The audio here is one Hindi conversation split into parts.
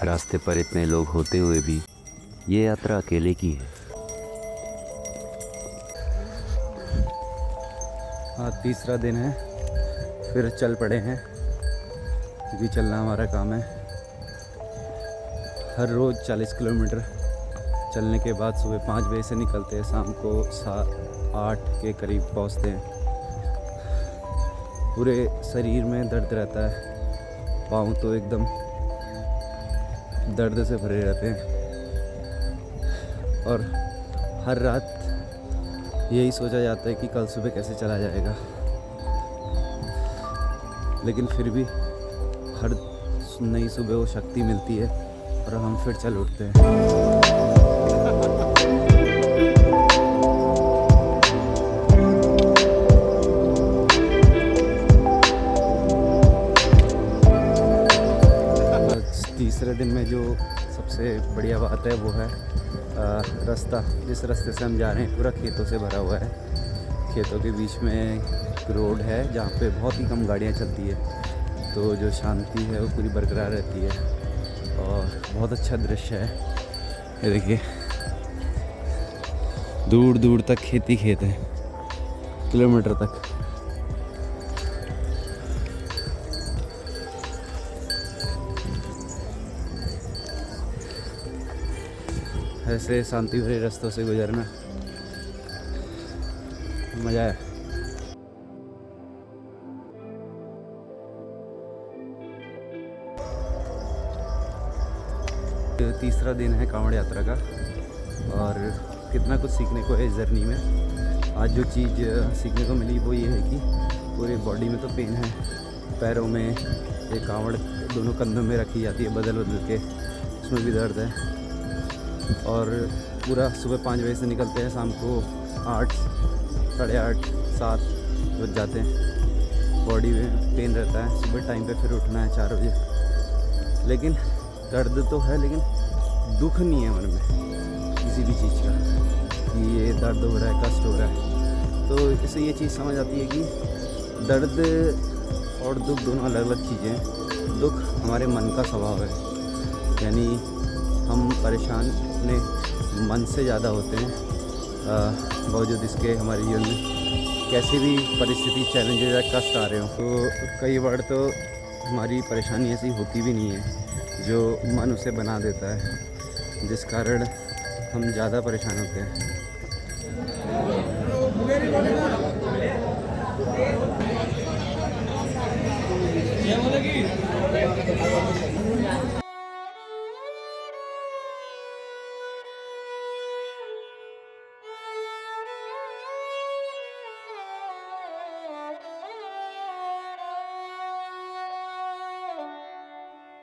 रास्ते पर इतने लोग होते हुए भी ये यात्रा अकेले की है। हाँ, तीसरा दिन है, फिर चल पड़े हैं क्योंकि चलना हमारा काम है। हर रोज़ 40 किलोमीटर चलने के बाद सुबह 5 बजे से निकलते हैं, शाम को 7-8 के करीब पहुंचते हैं। पूरे शरीर में दर्द रहता है, पाँव तो एकदम दर्द से भरे रहते हैं और हर रात यही सोचा जाता है कि कल सुबह कैसे चला जाएगा, लेकिन फिर भी हर नई सुबह वो शक्ति मिलती है और हम फिर चल उठते हैं। तीसरे दिन में जो सबसे बढ़िया बात है वो है रास्ता। जिस रास्ते से हम जा रहे हैं पूरा खेतों से भरा हुआ है। खेतों के बीच में एक रोड है जहाँ पे बहुत ही कम गाड़ियाँ चलती है, तो जो शांति है वो पूरी बरकरार रहती है और बहुत अच्छा दृश्य है। ये देखिए, दूर दूर तक खेती खेत है, किलोमीटर तक। ऐसे शांति भरे रास्तों से गुजरना मज़ा है। तीसरा दिन है कांवड़ यात्रा का और कितना कुछ सीखने को है इस जर्नी में। आज जो चीज़ सीखने को मिली वो ये है कि पूरी बॉडी में तो पेन है, पैरों में, ये कांवड़ दोनों कंधों में रखी जाती है बदल बदल के, उसमें भी दर्द है। और पूरा सुबह 5 बजे से निकलते हैं, शाम को 8, साढ़े 8, 7 बज जाते हैं। बॉडी में पेन रहता है, सुबह टाइम पे फिर उठना है 4 बजे। लेकिन दर्द तो है, लेकिन दुख नहीं है मन में किसी भी चीज़ का कि ये दर्द हो रहा है, कष्ट हो रहा है। तो इससे ये चीज़ समझ आती है कि दर्द और दुख दोनों अलग अलग चीज़ें हैं। दुख हमारे मन का स्वभाव है, यानी हम परेशान अपने मन से ज़्यादा होते हैं, बावजूद इसके हमारे जीवन में कैसी भी परिस्थिति, चैलेंजेस या कष्ट आ रहे हो। तो कई बार तो हमारी परेशानी ऐसी होती भी नहीं है, जो मन उसे बना देता है, जिस कारण हम ज़्यादा परेशान होते हैं।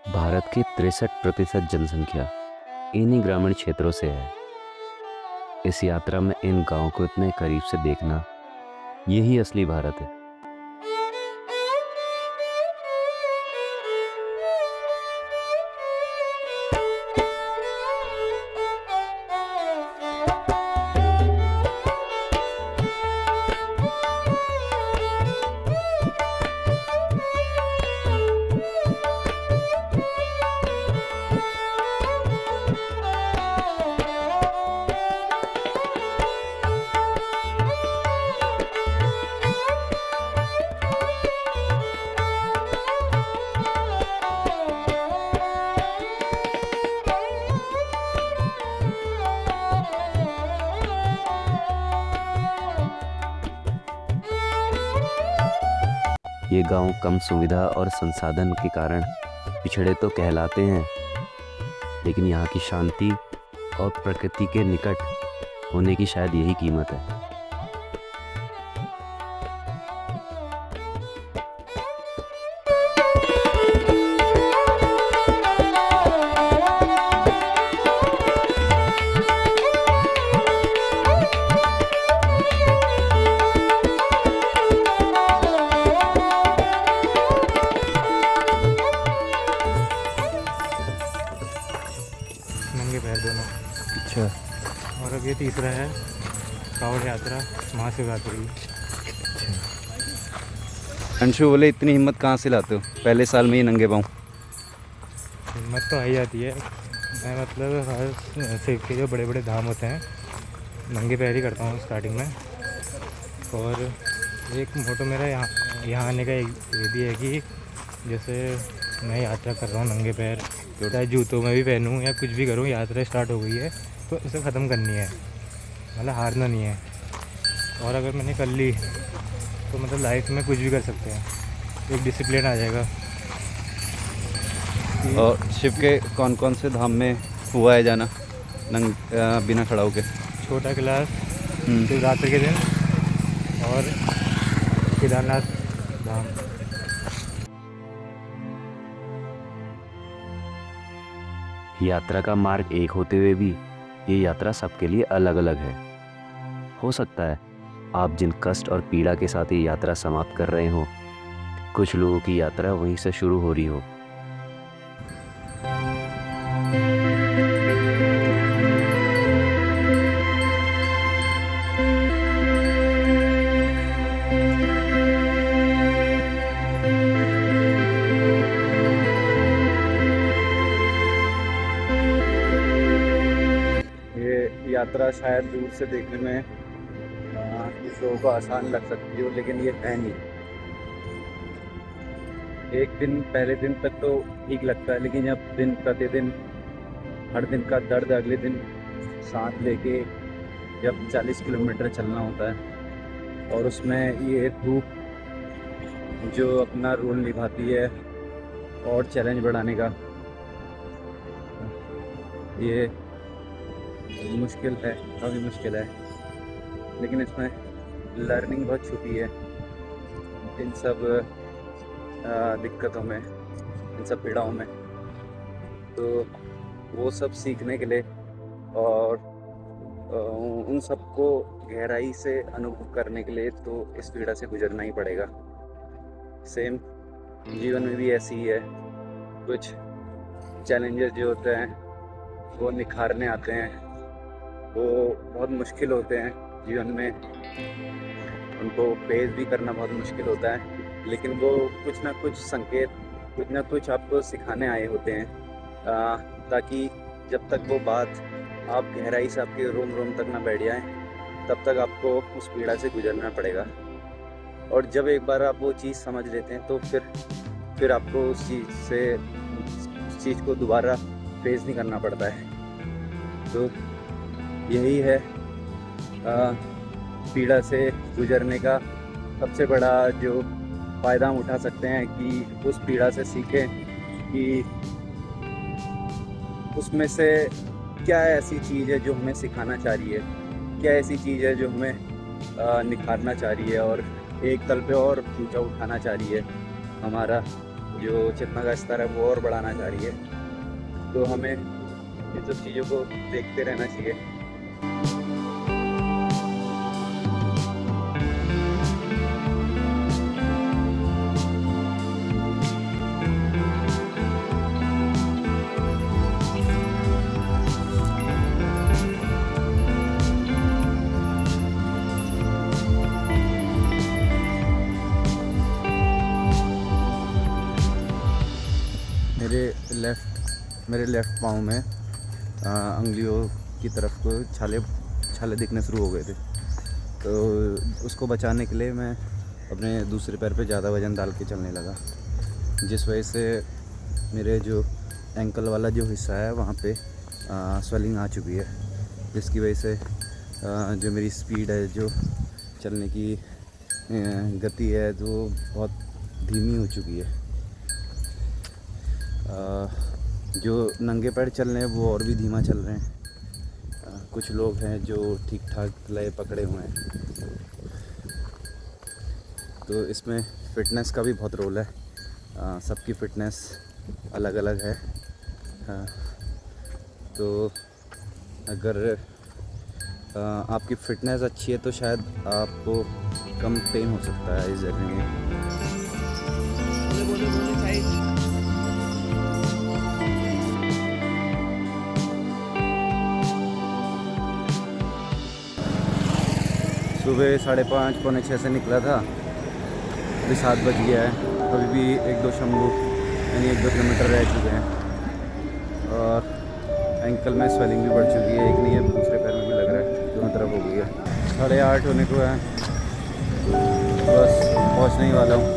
भारत की 63% जनसंख्या इन्हीं ग्रामीण क्षेत्रों से है। इस यात्रा में इन गांवों को इतने करीब से देखना, यही असली भारत है। ये गांव कम सुविधा और संसाधन के कारण पिछड़े तो कहलाते हैं, लेकिन यहाँ की शांति और प्रकृति के निकट होने की शायद यही कीमत है। नंगे पैर दोनों। अच्छा, और अब ये तीसरा है कांवड़ यात्रा महाशिवरात्रि। अंशु बोले इतनी हिम्मत कहाँ से लाते हो पहले साल में ही नंगे पाँव? हिम्मत तो आ ही जाती है। मैं मतलब हर शिव के जो बड़े बड़े धाम होते हैं नंगे पैर ही करता हूँ स्टार्टिंग में। और एक मोटो मेरा यहाँ आने का ये भी है कि जैसे मैं यात्रा कर रहा हूँ नंगे पैर, चाहे जूतों में भी पहनूँ या कुछ भी करूँ, यात्रा स्टार्ट हो गई है तो इसे ख़त्म करनी है, मतलब हारना नहीं है। और अगर मैंने कर ली तो मतलब लाइफ में कुछ भी कर सकते हैं, एक डिसिप्लिन आ जाएगा। और शिव के कौन कौन से धाम में हुआ है जाना बिना खड़ा होके? छोटा क्लास शिवरात्रि के दिन और केदारनाथ धाम। यात्रा का मार्ग एक होते हुए भी ये यात्रा सबके लिए अलग अलग है। हो सकता है आप जिन कष्ट और पीड़ा के साथ ये यात्रा समाप्त कर रहे हो, कुछ लोगों की यात्रा वहीं से शुरू हो रही हो। यात्रा शायद दूर से देखने में कुछ लोगों को आसान लग सकती हो, लेकिन ये है नहीं। एक दिन पहले दिन तक तो ठीक लगता है, लेकिन जब दिन प्रतिदिन हर दिन का दर्द अगले दिन साथ लेके जब 40 किलोमीटर चलना होता है और उसमें ये धूप जो अपना रोल निभाती है और चैलेंज बढ़ाने का, ये मुश्किल है, काफ़ी मुश्किल है। लेकिन इसमें लर्निंग बहुत छुपी है इन सब दिक्कतों में, इन सब पीड़ाओं में। तो वो सब सीखने के लिए और उन सबको गहराई से अनुभव करने के लिए तो इस पीड़ा से गुजरना ही पड़ेगा। सेम जीवन में भी ऐसी ही है, कुछ चैलेंजेस जो होते हैं वो निखारने आते हैं, वो बहुत मुश्किल होते हैं जीवन में, उनको फेस भी करना बहुत मुश्किल होता है, लेकिन वो कुछ ना कुछ संकेत, कुछ ना कुछ आपको सिखाने आए होते हैं, ताकि जब तक वो बात आप गहराई से आपके रोम रोम तक ना बैठ जाए, तब तक आपको उस पीड़ा से गुजरना पड़ेगा। और जब एक बार आप वो चीज़ समझ लेते हैं तो फिर आपको उस चीज़ को दोबारा फेस नहीं करना पड़ता है। तो यही है पीड़ा से गुजरने का सबसे बड़ा जो फ़ायदा हम उठा सकते हैं, कि उस पीड़ा से सीखें कि उसमें से क्या ऐसी चीज़ है जो हमें सिखाना चाह रही है, क्या ऐसी चीज़ है जो हमें निखारना चाह रही है और एक तल पे और ऊंचा उठाना चाह रही है, हमारा जो चेतना का स्तर है वो और बढ़ाना चाह रही है। तो हमें इन सब चीज़ों को देखते रहना चाहिए। मेरे लेफ़्ट पाँव में अंगुलियों की तरफ को छाले दिखने शुरू हो गए थे। तो उसको बचाने के लिए मैं अपने दूसरे पैर पे ज़्यादा वज़न डाल के चलने लगा, जिस वजह से मेरे जो एंकल वाला जो हिस्सा है वहाँ पे स्वेलिंग आ चुकी है, जिसकी वजह से जो मेरी स्पीड है, जो चलने की गति है, तो बहुत धीमी हो चुकी है। जो नंगे पैर चल रहे हैं वो और भी धीमा चल रहे हैं। कुछ लोग हैं जो ठीक ठाक लय पकड़े हुए हैं। तो इसमें फ़िटनेस का भी बहुत रोल है। सबकी फ़िटनेस अलग अलग है। तो अगर आपकी फ़िटनेस अच्छी है तो शायद आपको कम पेन हो सकता है इस जर्नी में। सुबह 5:30 पौने 6 से निकला था, अभी 7 बज गया है। अभी भी 1-2 शंभू यानी 1-2 किलोमीटर रह चुके हैं। और एंकल में स्वेलिंग भी बढ़ चुकी है, एक नहीं है दूसरे पैर में भी लग रहा है, दोनों तरफ हो गई है। 8:30 होने को है, बस पहुंचने ही वाला हूँ।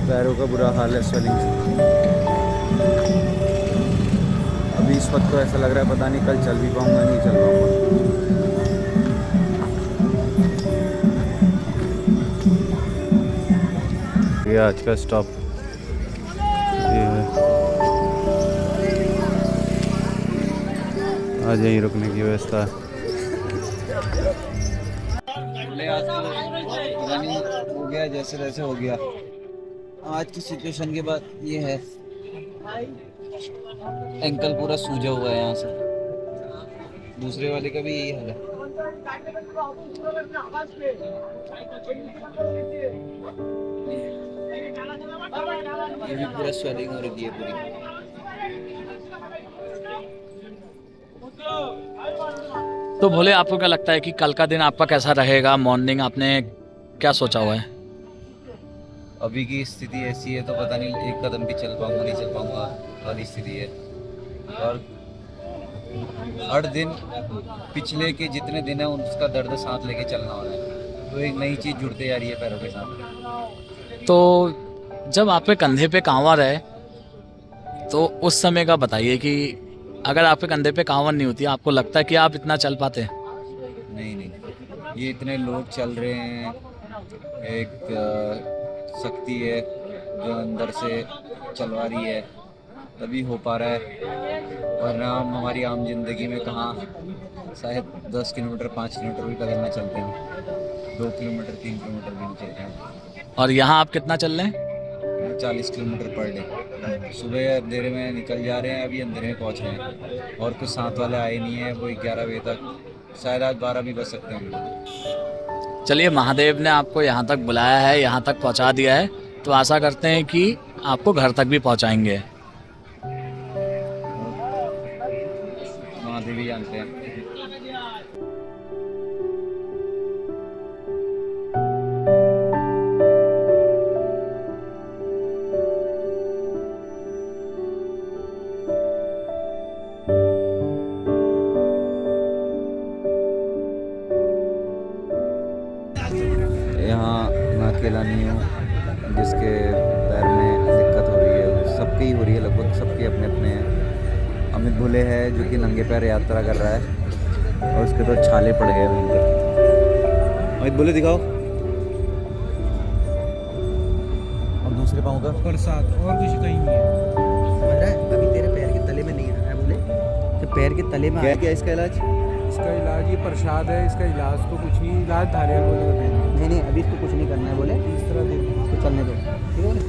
पैरों का बुरा हाल है स्वेलिंग से। अभी इस वक्त तो ऐसा लग रहा है पता नहीं कल चल भी पाऊँगा नहीं चल पाऊँगा। ये आज का स्टॉप ये है, आज यहीं रुकने की व्यवस्था है। हो गया जैसे तैसे हो गया। आज की सिचुएशन के बाद ये है, एंकल पूरा सूजा हुआ है यहाँ से। दूसरे वाले का भी यही हाल है। ये भी पूरा स्वेलिंग हो रही है पूरी। तो भोले, आपको क्या लगता है कि कल का दिन आपका कैसा रहेगा? मॉर्निंग आपने क्या सोचा हुआ है? अभी की स्थिति ऐसी है तो पता नहीं एक कदम भी चल पाऊंगा नहीं चल पाऊंगा वाली स्थिति है। और हर दिन पिछले के जितने दिन है उसका दर्द साथ लेके चलना हो रहा है, तो एक नई चीज़ जुड़ते जा रही है पैरों के साथ। तो जब आपके कंधे पे कांवर है तो उस समय का बताइए कि अगर आपके कंधे पे कांवर नहीं होती, आपको लगता है कि आप इतना चल पाते? नहीं, ये इतने लोग चल रहे हैं, एक शक्ति है जो अंदर से चलवा रही है, तभी हो पा रहा है। वरना हम हमारी आम जिंदगी में कहाँ शायद 10 किलोमीटर 5 किलोमीटर भी कदम में चलते हैं, 2 किलोमीटर 3 किलोमीटर भी नहीं चलते हैं। और यहाँ आप कितना चल रहे हैं? 40 किलोमीटर पर डे। सुबह अंधेरे में निकल जा रहे हैं, अभी अंधेरे में पहुँच रहे हैं। और कुछ साथ वाले आए नहीं हैं, वो 11 बजे तक, शायद आज 12 भी बज सकते हैं। चलिए, महादेव ने आपको यहाँ तक बुलाया है, यहाँ तक पहुँचा दिया है, तो आशा करते हैं कि आपको घर तक भी पहुँचाएंगे। महादेव ही जानते हैं। यहाँ मैं अकेला नहीं हूँ जिसके पैर में दिक्कत हो रही है, सबकी ही हो रही है, लगभग सबके अपने अपने हैं। अमित भोले है जो कि नंगे पैर यात्रा कर रहा है और उसके तो छाले पड़ गए वहीं पर। अमित भोले दिखाओ, और दूसरे पाँव का बरसात और कुछ कहीं नहीं है। समझ रहा है? अभी तेरे पैर के तले में नहीं है बोले, तो पैर के तले में क्या क्या इसका इलाज? इसका इलाज ये प्रसाद है, इसका इलाज तो कुछ नहीं, इलाज धारियाल बोले का देना। नहीं अभी इसको कुछ नहीं करना है बोले, तीसरा दिन इसको चलने दो, ठीक है बोले।